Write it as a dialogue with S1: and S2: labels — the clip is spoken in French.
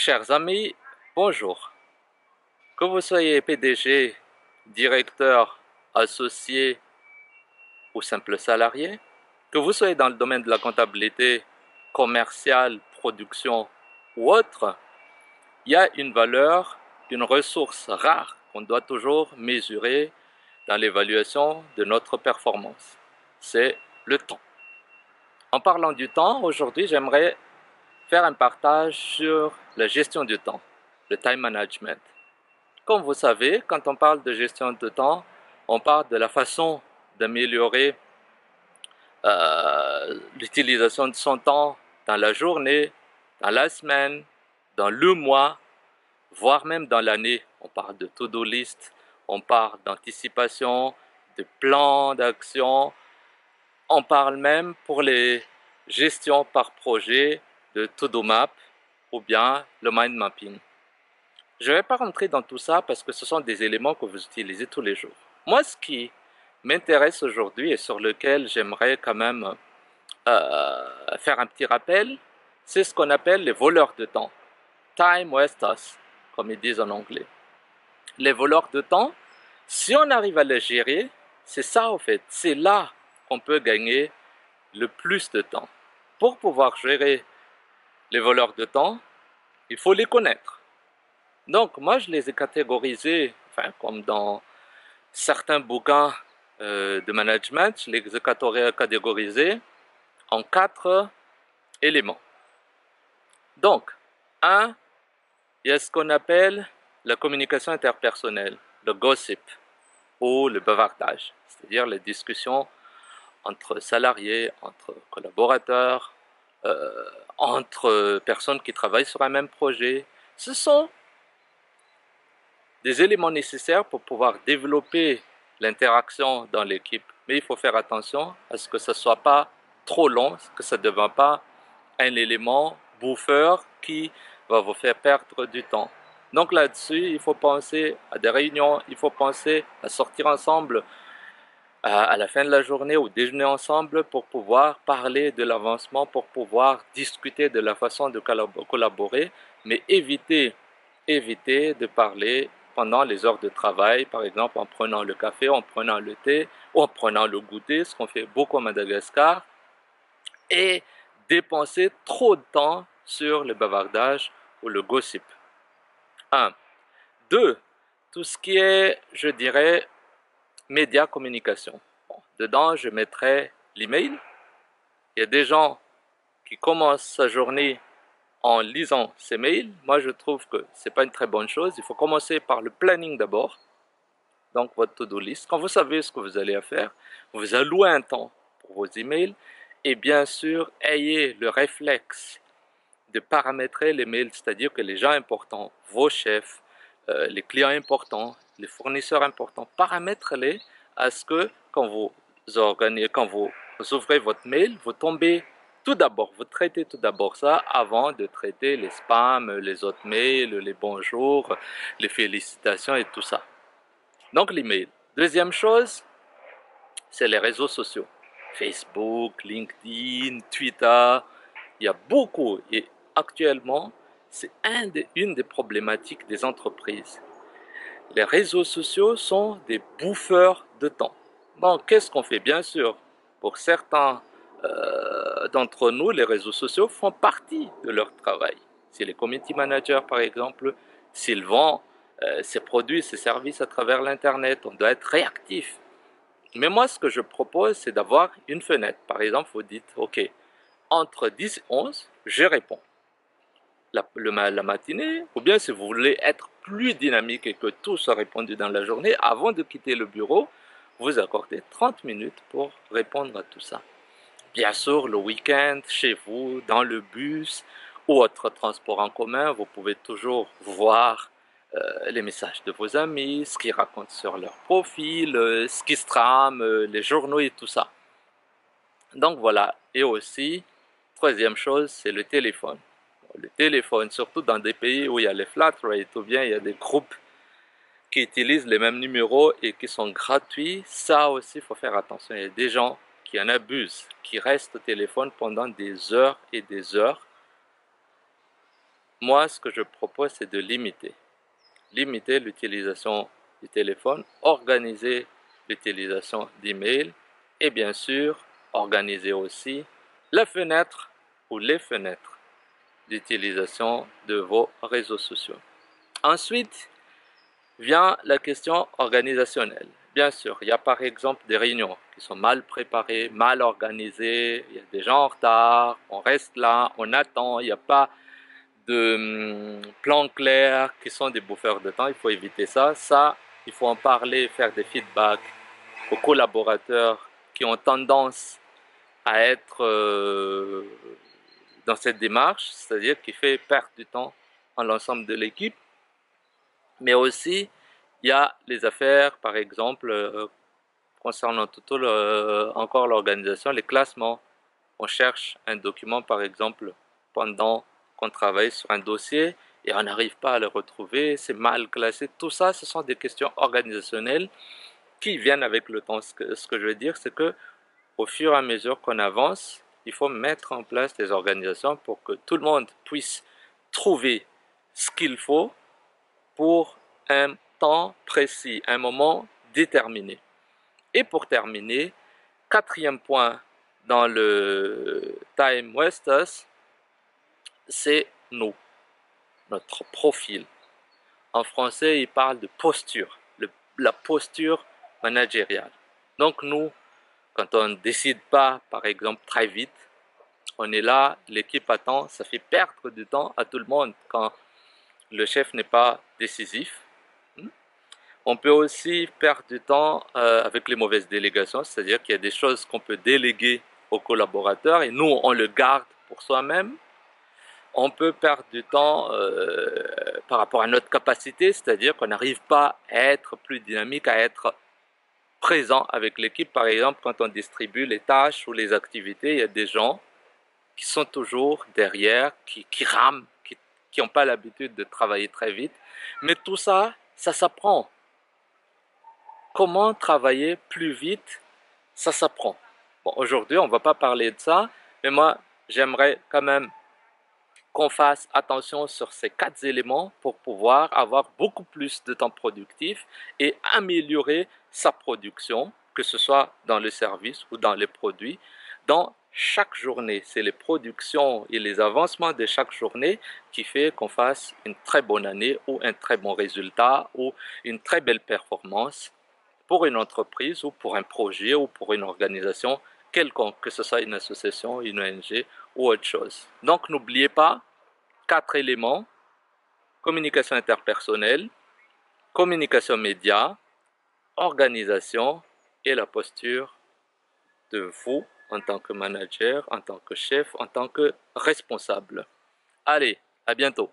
S1: Chers amis, bonjour. Que vous soyez PDG, directeur, associé ou simple salarié, que vous soyez dans le domaine de la comptabilité, commerciale, production ou autre, il y a une valeur, une ressource rare qu'on doit toujours mesurer dans l'évaluation de notre performance. C'est le temps. En parlant du temps, aujourd'hui, j'aimerais faire un partage sur la gestion du temps, le time management. Comme vous savez, quand on parle de gestion de temps, on parle de la façon d'améliorer l'utilisation de son temps dans la journée, dans la semaine, dans le mois, voire même dans l'année. On parle de to-do list, on parle d'anticipation, de plan d'action, on parle même pour les gestions par projet de to-do map ou bien le mind mapping. Je ne vais pas rentrer dans tout ça parce que ce sont des éléments que vous utilisez tous les jours. Moi, ce qui m'intéresse aujourd'hui et sur lequel j'aimerais quand même faire un petit rappel, c'est ce qu'on appelle les voleurs de temps. Time wasters, comme ils disent en anglais. Les voleurs de temps, si on arrive à les gérer, c'est ça en fait. C'est là qu'on peut gagner le plus de temps. Pour pouvoir gérer les voleurs de temps, il faut les connaître. Donc, moi, je les ai catégorisés, enfin, comme dans certains bouquins de management, je les ai catégorisés en 4 éléments. Donc, 1, il y a ce qu'on appelle la communication interpersonnelle, le gossip ou le bavardage, c'est-à-dire les discussions entre salariés, entre collaborateurs, entre personnes qui travaillent sur un même projet. Ce sont des éléments nécessaires pour pouvoir développer l'interaction dans l'équipe. Mais il faut faire attention à ce que ce ne soit pas trop long, que ça ne devienne pas un élément bouffeur qui va vous faire perdre du temps. Donc là-dessus, il faut penser à des réunions, il faut penser à sortir ensemble à la fin de la journée ou déjeuner ensemble pour pouvoir parler de l'avancement, pour pouvoir discuter de la façon de collaborer, mais éviter de parler pendant les heures de travail, par exemple en prenant le café, en prenant le thé, ou en prenant le goûter, ce qu'on fait beaucoup à Madagascar, et dépenser trop de temps sur le bavardage ou le gossip. 1. 2. Tout ce qui est, je dirais, médias communication. Bon, dedans, je mettrai l'email. Il y a des gens qui commencent sa journée en lisant ces mails. Moi, je trouve que ce n'est pas une très bonne chose. Il faut commencer par le planning d'abord. Donc, votre to-do list. Quand vous savez ce que vous allez faire, vous allouez un temps pour vos emails. Et bien sûr, ayez le réflexe de paramétrer les mails, c'est-à-dire que les gens importants, vos chefs, les clients importants, les fournisseurs importants, paramétrez-les à ce que quand vous ouvrez votre mail, vous tombez tout d'abord, vous traitez tout d'abord ça avant de traiter les spams, les autres mails, les bonjours, les félicitations et tout ça. Donc l'email. Deuxième chose, c'est les réseaux sociaux. Facebook, LinkedIn, Twitter, il y a beaucoup et actuellement, c'est une des problématiques des entreprises. Les réseaux sociaux sont des bouffeurs de temps. Donc, qu'est-ce qu'on fait? Bien sûr, pour certains d'entre nous, les réseaux sociaux font partie de leur travail. Si les community managers, par exemple, s'ils vendent ces produits, ces services à travers l'Internet, on doit être réactif. Mais moi, ce que je propose, c'est d'avoir une fenêtre. Par exemple, vous dites, OK, entre 10 et 11, je réponds la matinée, ou bien si vous voulez être plus dynamique et que tout soit répondu dans la journée, avant de quitter le bureau, vous accordez 30 minutes pour répondre à tout ça. Bien sûr, le week-end, chez vous, dans le bus ou autre transport en commun, vous pouvez toujours voir les messages de vos amis, ce qu'ils racontent sur leur profil, ce qui se trame, les journaux et tout ça. Donc voilà, et aussi, troisième chose, c'est le téléphone. Le téléphone, surtout dans des pays où il y a les flat rates ou bien il y a des groupes qui utilisent les mêmes numéros et qui sont gratuits, ça aussi, il faut faire attention. Il y a des gens qui en abusent, qui restent au téléphone pendant des heures et des heures. moi, ce que je propose, c'est de limiter. Limiter l'utilisation du téléphone, organiser l'utilisation d'email et bien sûr, organiser aussi la fenêtre ou les fenêtres d'utilisation de vos réseaux sociaux. Ensuite, vient la question organisationnelle. Bien sûr, il y a par exemple des réunions qui sont mal préparées, mal organisées, il y a des gens en retard, on reste là, on attend, il n'y a pas de plans clairs qui sont des bouffeurs de temps, il faut éviter ça. Ça, il faut en parler, faire des feedbacks aux collaborateurs qui ont tendance à être dans cette démarche, c'est-à-dire qui fait perdre du temps à l'ensemble de l'équipe. Mais aussi, il y a les affaires, par exemple, concernant encore l'organisation, les classements. On cherche un document, par exemple, pendant qu'on travaille sur un dossier et on n'arrive pas à le retrouver, c'est mal classé. Tout ça, ce sont des questions organisationnelles qui viennent avec le temps. Ce que je veux dire, c'est que au fur et à mesure qu'on avance, il faut mettre en place des organisations pour que tout le monde puisse trouver ce qu'il faut pour un temps précis, un moment déterminé. Et pour terminer, quatrième point dans le Time Wasters, c'est nous, notre profil. En français, il parle de posture, la posture managériale. Donc nous, quand on ne décide pas, par exemple, très vite, on est là, l'équipe attend, ça fait perdre du temps à tout le monde quand le chef n'est pas décisif. On peut aussi perdre du temps avec les mauvaises délégations, c'est-à-dire qu'il y a des choses qu'on peut déléguer aux collaborateurs et nous, on le garde pour soi-même. On peut perdre du temps par rapport à notre capacité, c'est-à-dire qu'on n'arrive pas à être plus dynamique, à être présent avec l'équipe. Par exemple, quand on distribue les tâches ou les activités, il y a des gens qui sont toujours derrière, qui rament, qui n'ont pas l'habitude de travailler très vite. Mais tout ça, ça s'apprend. Comment travailler plus vite, ça s'apprend. Bon, aujourd'hui, on ne va pas parler de ça, mais moi, j'aimerais quand même qu'on fasse attention sur ces 4 éléments pour pouvoir avoir beaucoup plus de temps productif et améliorer sa production, que ce soit dans le service ou dans les produits, dans chaque journée. C'est les productions et les avancements de chaque journée qui fait qu'on fasse une très bonne année ou un très bon résultat ou une très belle performance pour une entreprise ou pour un projet ou pour une organisation quelconque, que ce soit une association, une ONG ou autre chose. Donc n'oubliez pas 4 éléments: communication interpersonnelle, communication média, organisation et la posture de vous en tant que manager, en tant que chef, en tant que responsable. Allez, à bientôt.